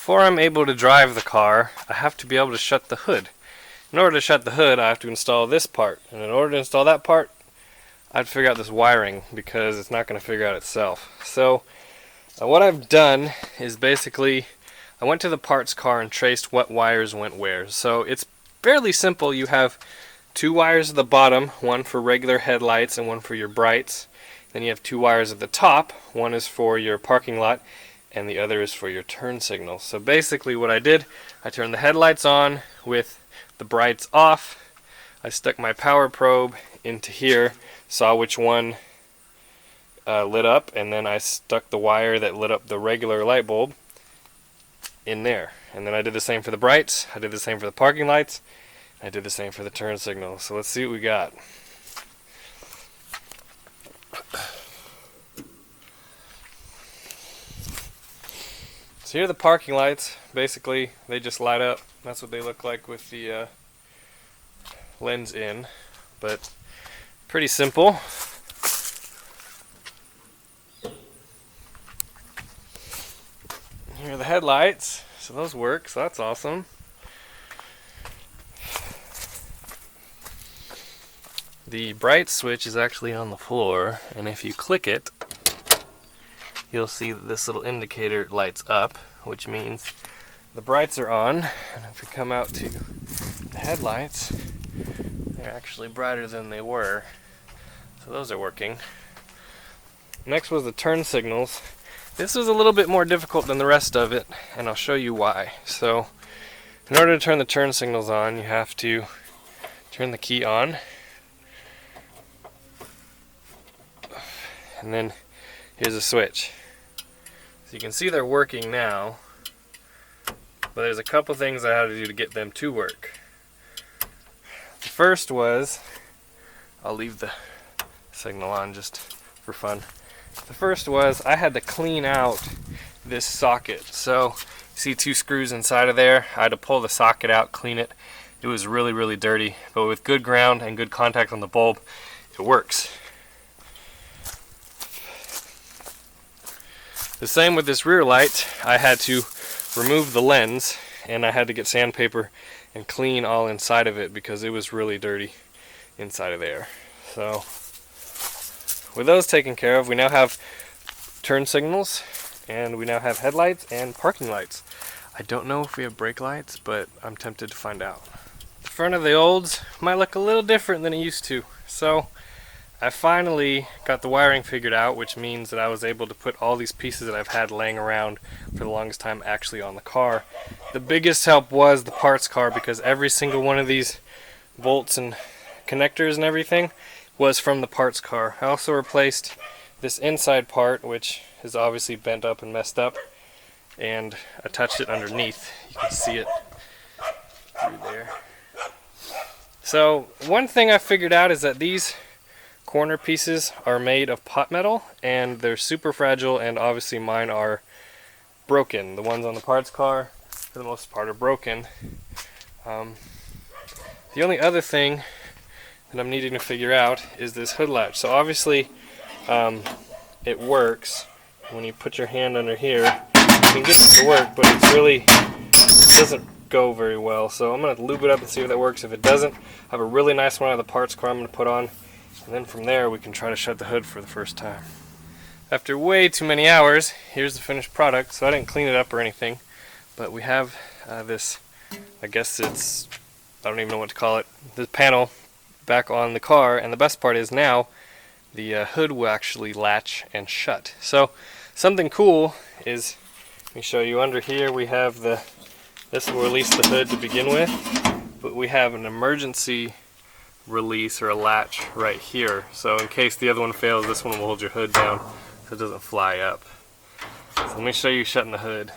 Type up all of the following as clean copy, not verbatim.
before I'm able to drive the car, I have to be able to shut the hood. In order to shut the hood, I have to install this part, and in order to install that part, I have to figure out this wiring because it's not going to figure out itself. So what I've done is basically I went to the parts car and traced what wires went where. So it's fairly simple. You have two wires at the bottom, one for regular headlights and one for your brights. Then you have two wires at the top. One is for your parking lot and the other is for your turn signals. So basically what I did, I turned the headlights on with the brights off. I stuck my power probe into here, saw which one lit up, and then I stuck the wire that lit up the regular light bulb in there. And then I did the same for the brights, I did the same for the parking lights, I did the same for the turn signals. So let's see what we got. So here are the parking lights. Basically, they just light up. That's what they look like with the lens in. But pretty simple. Here are the headlights. So those work, so that's awesome. The bright switch is actually on the floor, and if you click it, you'll see that this little indicator lights up, which means the brights are on. And if we come out to the headlights, they're actually brighter than they were. So those are working. Next was the turn signals. This was a little bit more difficult than the rest of it, and I'll show you why. So in order to turn the turn signals on, you have to turn the key on, and then here's a switch. So you can see they're working now, but there's a couple things I had to do to get them to work. The first was, I'll leave the signal on just for fun. The first was I had to clean out this socket. So you see two screws inside of there. I had to pull the socket out, clean it. It was really, really dirty, but with good ground and good contact on the bulb, it works. The same with this rear light. I had to remove the lens and I had to get sandpaper and clean all inside of it because it was really dirty inside of there. So with those taken care of, we now have turn signals and we now have headlights and parking lights. I don't know if we have brake lights, but I'm tempted to find out. The front of the Olds might look a little different than it used to. So I finally got the wiring figured out, which means that I was able to put all these pieces that I've had laying around for the longest time actually on the car. The biggest help was the parts car, because every single one of these bolts and connectors and everything was from the parts car. I also replaced this inside part, which is obviously bent up and messed up, and attached it underneath. You can see it through there. So one thing I figured out is that these corner pieces are made of pot metal and they're super fragile, and obviously mine are broken. The ones on the parts car for the most part are broken. The only other thing that I'm needing to figure out is this hood latch. So obviously it works when you put your hand under here. You can get it to work, but it doesn't go very well. So I'm going to lube it up and see if that works. If it doesn't, I have a really nice one out of the parts car I'm going to put on. And then from there we can try to shut the hood for the first time. After way too many hours, here's the finished product. So I didn't clean it up or anything, but we have this, I guess it's, I don't even know what to call it, this panel back on the car. And the best part is now the hood will actually latch and shut. So something cool is, let me show you, under here we have this will release the hood to begin with, but we have an emergency release or a latch right here. So in case the other one fails, this one will hold your hood down so it doesn't fly up. So let me show you shutting the hood.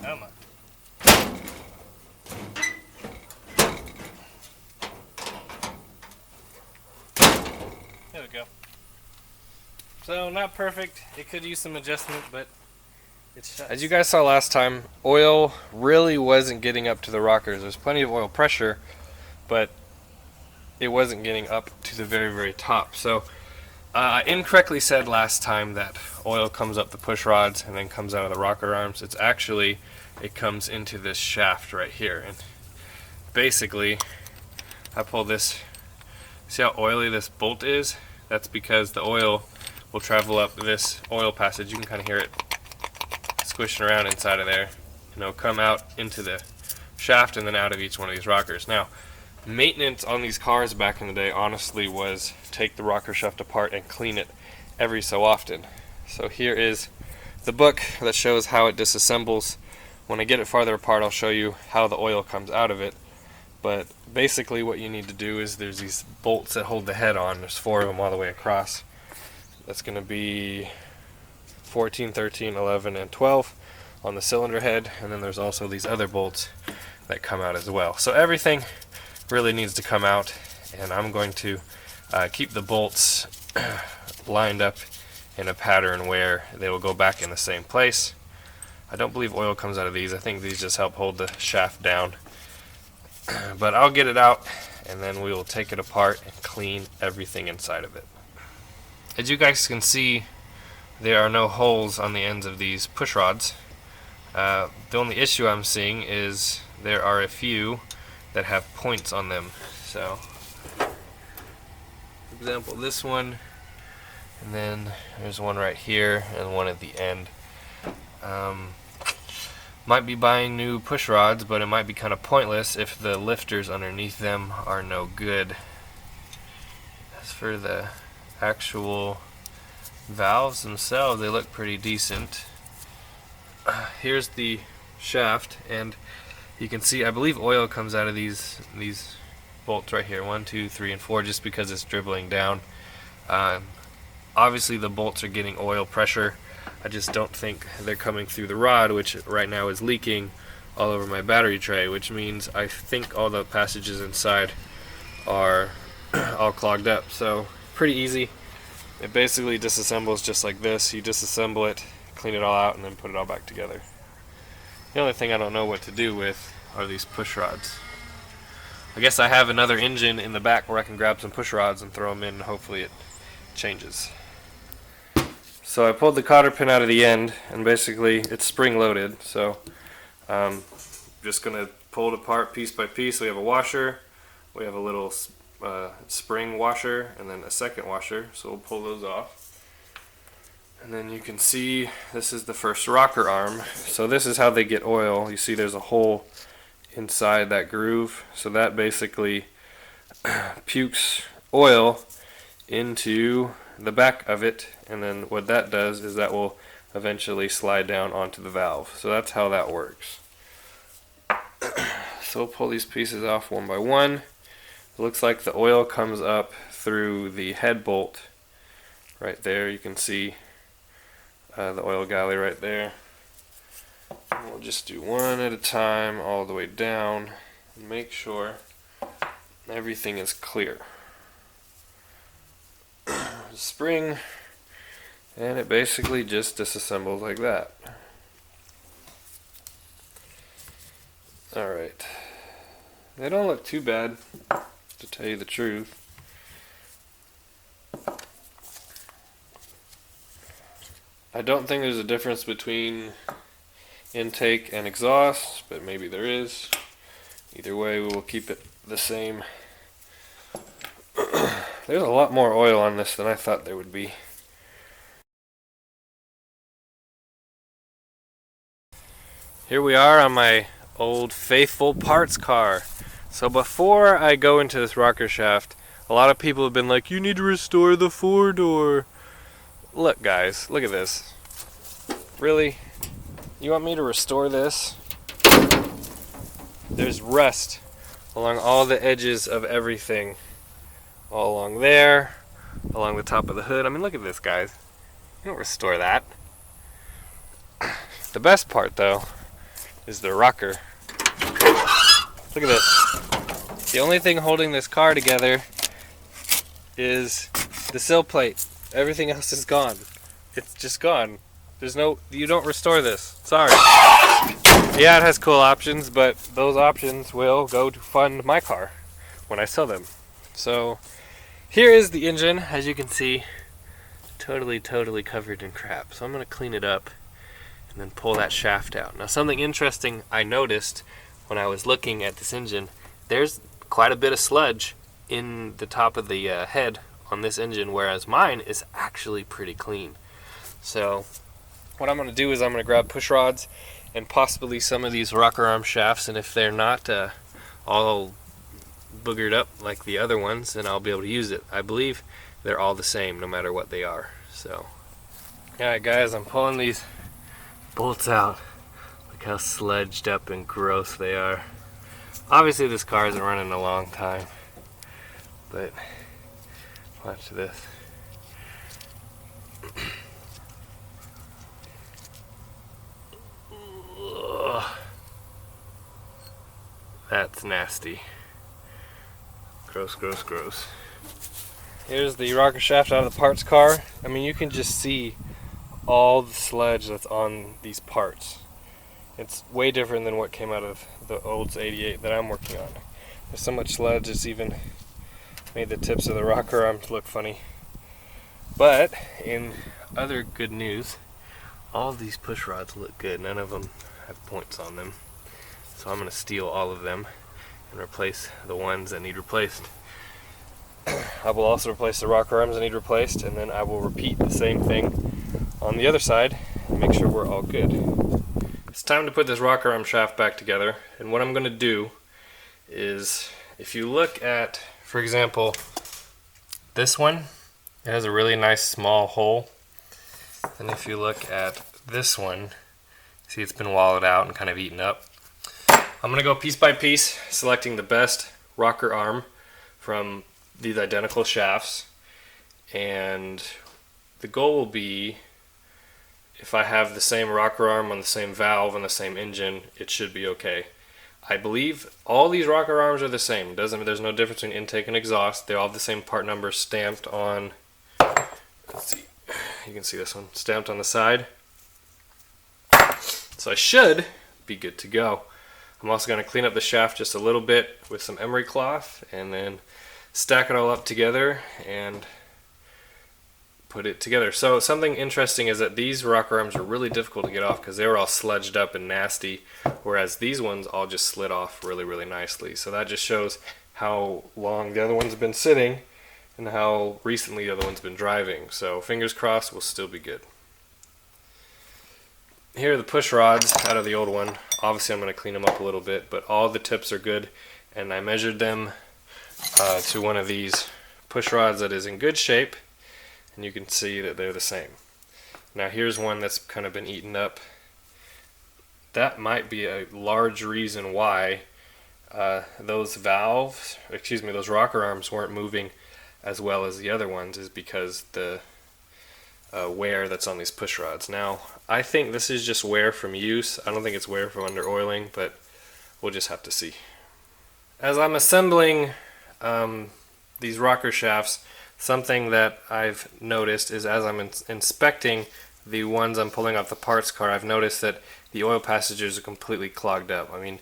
Come on. There we go. So not perfect, it could use some adjustment, but As you guys saw last time, oil really wasn't getting up to the rockers. There's plenty of oil pressure, but it wasn't getting up to the very, very top. So I incorrectly said last time that oil comes up the push rods and then comes out of the rocker arms. It's actually, it comes into this shaft right here. And basically, I pull this, see how oily this bolt is? That's because the oil will travel up this oil passage. You can kind of hear it squishing around inside of there, and it'll come out into the shaft and then out of each one of these rockers. Now, maintenance on these cars back in the day honestly was take the rocker shaft apart and clean it every so often. So here is the book that shows how it disassembles. When I get it farther apart, I'll show you how the oil comes out of it. But basically what you need to do is there's these bolts that hold the head on. There's 4 of them all the way across. That's going to be 14, 13, 11, and 12 on the cylinder head, and then there's also these other bolts that come out as well. So everything really needs to come out, and I'm going to keep the bolts lined up in a pattern where they will go back in the same place. I don't believe oil comes out of these. I think these just help hold the shaft down. But I'll get it out, and then we will take it apart and clean everything inside of it. As you guys can see, there are no holes on the ends of these push rods. The only issue I'm seeing is there are a few that have points on them. So, for example, this one, and then there's one right here and one at the end. Might be buying new push rods, but it might be kind of pointless if the lifters underneath them are no good. As for the actual valves themselves, they look pretty decent. Here's the shaft, and you can see, I believe oil comes out of these bolts right here, 1, 2, 3, and 4, just because it's dribbling down. Obviously the bolts are getting oil pressure. I just don't think they're coming through the rod, which right now is leaking all over my battery tray, which means I think all the passages inside are all clogged up. So pretty easy. It basically disassembles just like this. You disassemble it, clean it all out, and then put it all back together. The only thing I don't know what to do with are these push rods. I guess I have another engine in the back where I can grab some push rods and throw them in, and hopefully it changes. So I pulled the cotter pin out of the end, and basically it's spring loaded. So I'm just going to pull it apart piece by piece. We have a washer, we have a little spring washer, and then a second washer. So we'll pull those off. And then you can see this is the first rocker arm. So this is how they get oil. You see there's a hole inside that groove. So that basically pukes oil into the back of it, and then what that does is that will eventually slide down onto the valve. So that's how that works. So we'll pull these pieces off one by one. It looks like the oil comes up through the head bolt right there. You can see the oil galley right there. And we'll just do one at a time all the way down and make sure everything is clear. Spring, and it basically just disassembles like that. Alright, they don't look too bad, to tell you the truth. I don't think there's a difference between intake and exhaust, but maybe there is. Either way, we will keep it the same. There's a lot more oil on this than I thought there would be. Here we are on my old faithful parts car. So before I go into this rocker shaft, a lot of people have been like, you need to restore the 4-door. Look guys, look at this. Really? You want me to restore this? There's rust along all the edges of everything. All along there, along the top of the hood. I mean, look at this, guys. You don't restore that. The best part, though, is the rocker. Look at this. The only thing holding this car together is the sill plate. Everything else is gone. It's just gone. You don't restore this. Sorry. Yeah, it has cool options, but those options will go to fund my car when I sell them. So here is the engine, as you can see, totally covered in crap. So I'm going to clean it up and then pull that shaft out. Now, something interesting I noticed when I was looking at this engine, there's quite a bit of sludge in the top of the head on this engine, whereas mine is actually pretty clean. So what I'm going to do is I'm going to grab push rods and possibly some of these rocker arm shafts, and if they're not all boogered up like the other ones, then I'll be able to use it. I believe they're all the same no matter what they are. So alright guys, I'm pulling these bolts out. Look how sludged up and gross they are. Obviously this car isn't running a long time, but watch this. That's nasty. Gross, gross, gross. Here's the rocker shaft out of the parts car. I mean, you can just see all the sludge that's on these parts. It's way different than what came out of the Olds 88 that I'm working on. There's so much sludge, it's even made the tips of the rocker arms look funny. But in other good news, all of these push rods look good. None of them have points on them. So I'm going to steal all of them and replace the ones that need replaced. I will also replace the rocker arms that need replaced, and then I will repeat the same thing on the other side and make sure we're all good. It's time to put this rocker arm shaft back together, and what I'm going to do is, if you look at, for example, this one, it has a really nice small hole, and if you look at this one, see it's been wallowed out and kind of eaten up. I'm going to go piece by piece, selecting the best rocker arm from these identical shafts, and the goal will be, if I have the same rocker arm on the same valve on the same engine, it should be okay. I believe all these rocker arms are the same. There's no difference between intake and exhaust. They all have the same part number stamped on, let's see, you can see this one, stamped on the side. So I should be good to go. I'm also going to clean up the shaft just a little bit with some emery cloth and then stack it all up together and put it together. So something interesting is that these rocker arms are really difficult to get off because they were all sludged up and nasty, whereas these ones all just slid off really nicely. So that just shows how long the other one's been sitting and how recently the other one's been driving. So fingers crossed, we'll still be good. Here are the push rods out of the old one. Obviously I'm going to clean them up a little bit, but all the tips are good, and I measured them to one of these push rods that is in good shape, and you can see that they're the same. Now here's one that's kind of been eaten up. That might be a large reason why those rocker arms weren't moving as well as the other ones, is because the wear that's on these push rods. Now I think this is just wear from use. I don't think it's wear from under oiling, but we'll just have to see. As I'm assembling these rocker shafts, something that I've noticed is, as I'm inspecting the ones I'm pulling off the parts car, I've noticed that the oil passages are completely clogged up. I mean,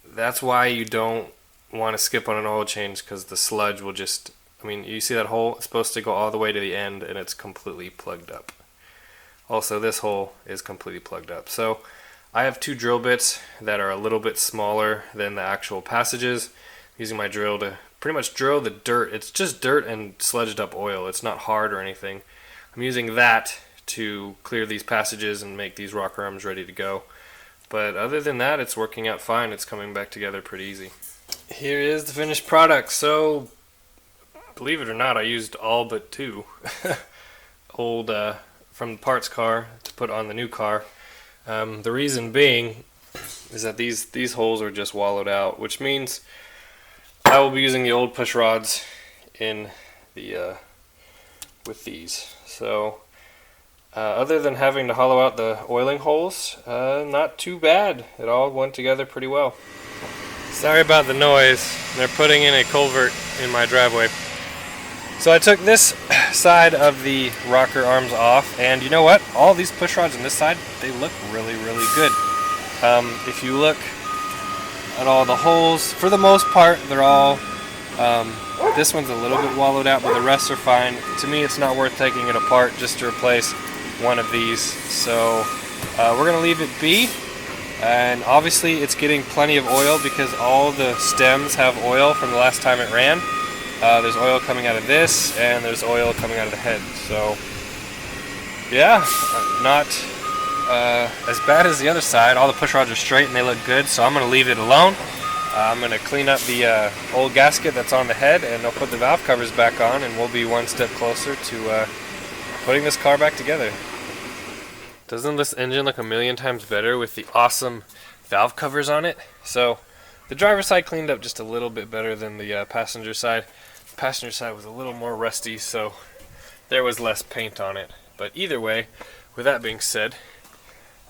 that's why you don't want to skip on an oil change, because the sludge will just, I mean, you see that hole? It's supposed to go all the way to the end, and it's completely plugged up. Also, this hole is completely plugged up. So I have two drill bits that are a little bit smaller than the actual passages. I'm using my drill to pretty much drill the dirt. It's just dirt and sludged up oil. It's not hard or anything. I'm using that to clear these passages and make these rocker arms ready to go. But other than that, it's working out fine. It's coming back together pretty easy. Here is the finished product. So, believe it or not, I used all but two old from the parts car to put on the new car. The reason being is that these holes are just wallowed out, which means I will be using the old push rods in the with these. So other than having to hollow out the oiling holes, not too bad. It all went together pretty well. Sorry about the noise. They're putting in a culvert in my driveway. So I took this side of the rocker arms off, and you know what? All these push rods on this side, they look really, really good. If you look at all the holes, for the most part, they're all, this one's a little bit wallowed out, but the rest are fine. To me, it's not worth taking it apart just to replace one of these. So we're going to leave it be. And obviously it's getting plenty of oil because all the stems have oil from the last time it ran. There's oil coming out of this, and there's oil coming out of the head. So yeah, not as bad as the other side. All the push rods are straight and they look good, so I'm going to leave it alone. I'm going to clean up the old gasket that's on the head, and I'll put the valve covers back on, and we'll be one step closer to putting this car back together. Doesn't this engine look a million times better with the awesome valve covers on it? So the driver's side cleaned up just a little bit better than the passenger side. The passenger side was a little more rusty, so there was less paint on it. But either way, with that being said,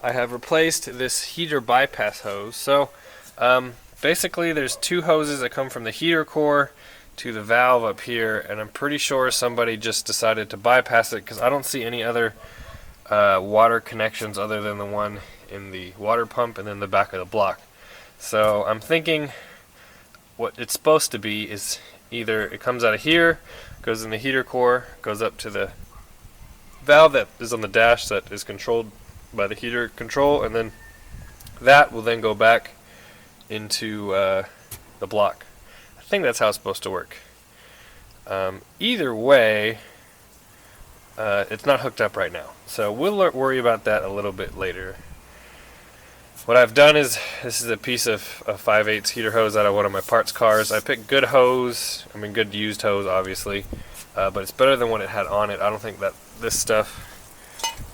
I have replaced this heater bypass hose. So basically there's two hoses that come from the heater core to the valve up here, and I'm pretty sure somebody just decided to bypass it because I don't see any other water connections other than the one in the water pump and then the back of the block. So I'm thinking what it's supposed to be is either it comes out of here, goes in the heater core, goes up to the valve that is on the dash that is controlled by the heater control, and then that will then go back into the block. I think that's how it's supposed to work. Either way, it's not hooked up right now, so we'll worry about that a little bit later. What I've done is, this is a piece of 5/8 heater hose out of one of my parts cars. I picked good hose, I mean good used hose obviously, but it's better than what it had on it. I don't think that this stuff,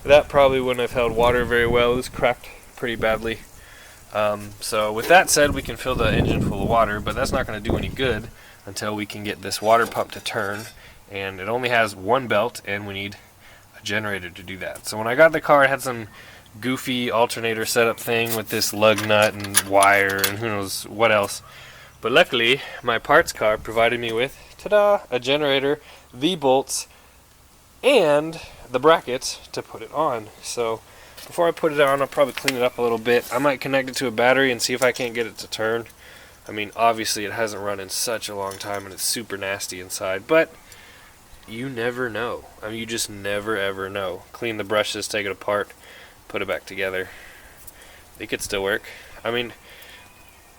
that probably wouldn't have held water very well. It was cracked pretty badly. So with that said, we can fill the engine full of water, but that's not going to do any good until we can get this water pump to turn. And it only has one belt, and we need a generator to do that. So when I got the car, it had some goofy alternator setup thing with this lug nut and wire and who knows what else. But luckily, my parts car provided me with, ta-da, a generator, V-bolts, and the brackets to put it on. So before I put it on, I'll probably clean it up a little bit. I might connect it to a battery and see if I can't get it to turn. I mean, obviously it hasn't run in such a long time and it's super nasty inside, but you never know. I mean, you just never ever know. Clean the brushes, take it apart, put it back together. It could still work. I mean,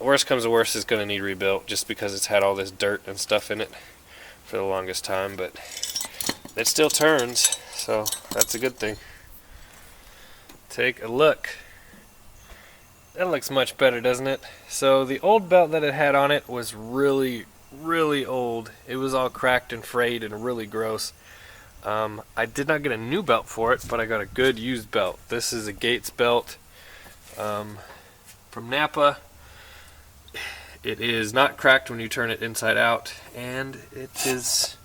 worst comes to worst, it's going to need rebuilt just because it's had all this dirt and stuff in it for the longest time, but it still turns, so that's a good thing. Take a look. That looks much better, doesn't it? So the old belt that it had on it was really old. It was all cracked and frayed and really gross. I did not get a new belt for it, but I got a good used belt. This is a Gates belt from Napa. It is not cracked when you turn it inside out, and it is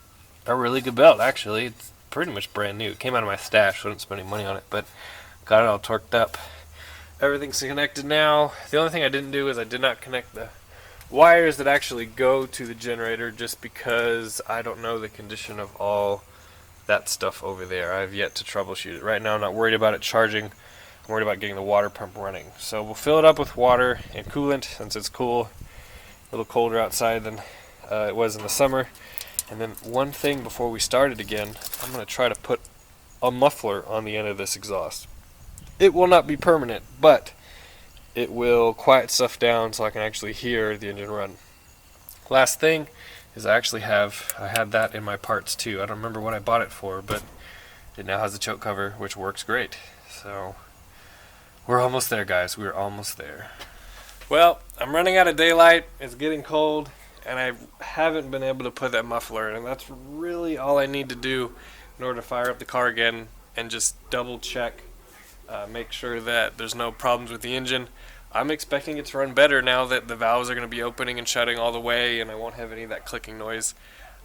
a really good belt actually. It's pretty much brand new. It came out of my stash, so I didn't spend any money on it, but got it all torqued up. Everything's connected now. The only thing I didn't do is I did not connect the wires that actually go to the generator just because I don't know the condition of all that stuff over there. I have yet to troubleshoot it. Right now I'm not worried about it charging. I'm worried about getting the water pump running. So we'll fill it up with water and coolant since it's cool. A little colder outside than it was in the summer. And then one thing before we start it again, I'm going to try to put a muffler on the end of this exhaust. It will not be permanent, but it will quiet stuff down so I can actually hear the engine run. Last thing is I had that in my parts too. I don't remember what I bought it for, but it now has a choke cover, which works great. So we're almost there, guys. We're almost there. Well, I'm running out of daylight. It's getting cold, and I haven't been able to put that muffler in, and that's really all I need to do in order to fire up the car again and just double check, make sure that there's no problems with the engine. I'm expecting it to run better now that the valves are going to be opening and shutting all the way, and I won't have any of that clicking noise.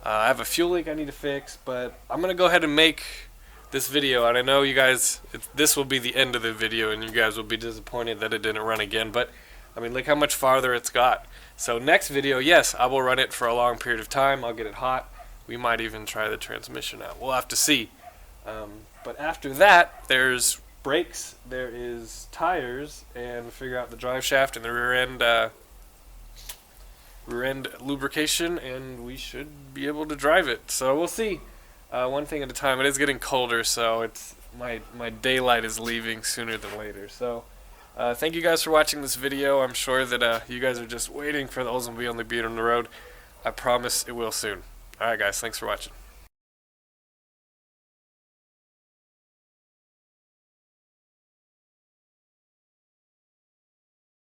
I have a fuel leak I need to fix, but I'm going to go ahead and make this video, and I know you guys, this will be the end of the video, and you guys will be disappointed that it didn't run again, but I mean, look how much farther it's got. So next video, yes, I will run it for a long period of time. I'll get it hot. We might even try the transmission out. We'll have to see. But after that, there's brakes, there is tires, and figure out the drive shaft and the rear end lubrication, and we should be able to drive it. So we'll see. One thing at a time. It is getting colder, so it's my daylight is leaving sooner than later. So thank you guys for watching this video. I'm sure that you guys are just waiting for the Oldsmobile to be on the road. I promise it will soon. Alright guys, thanks for watching.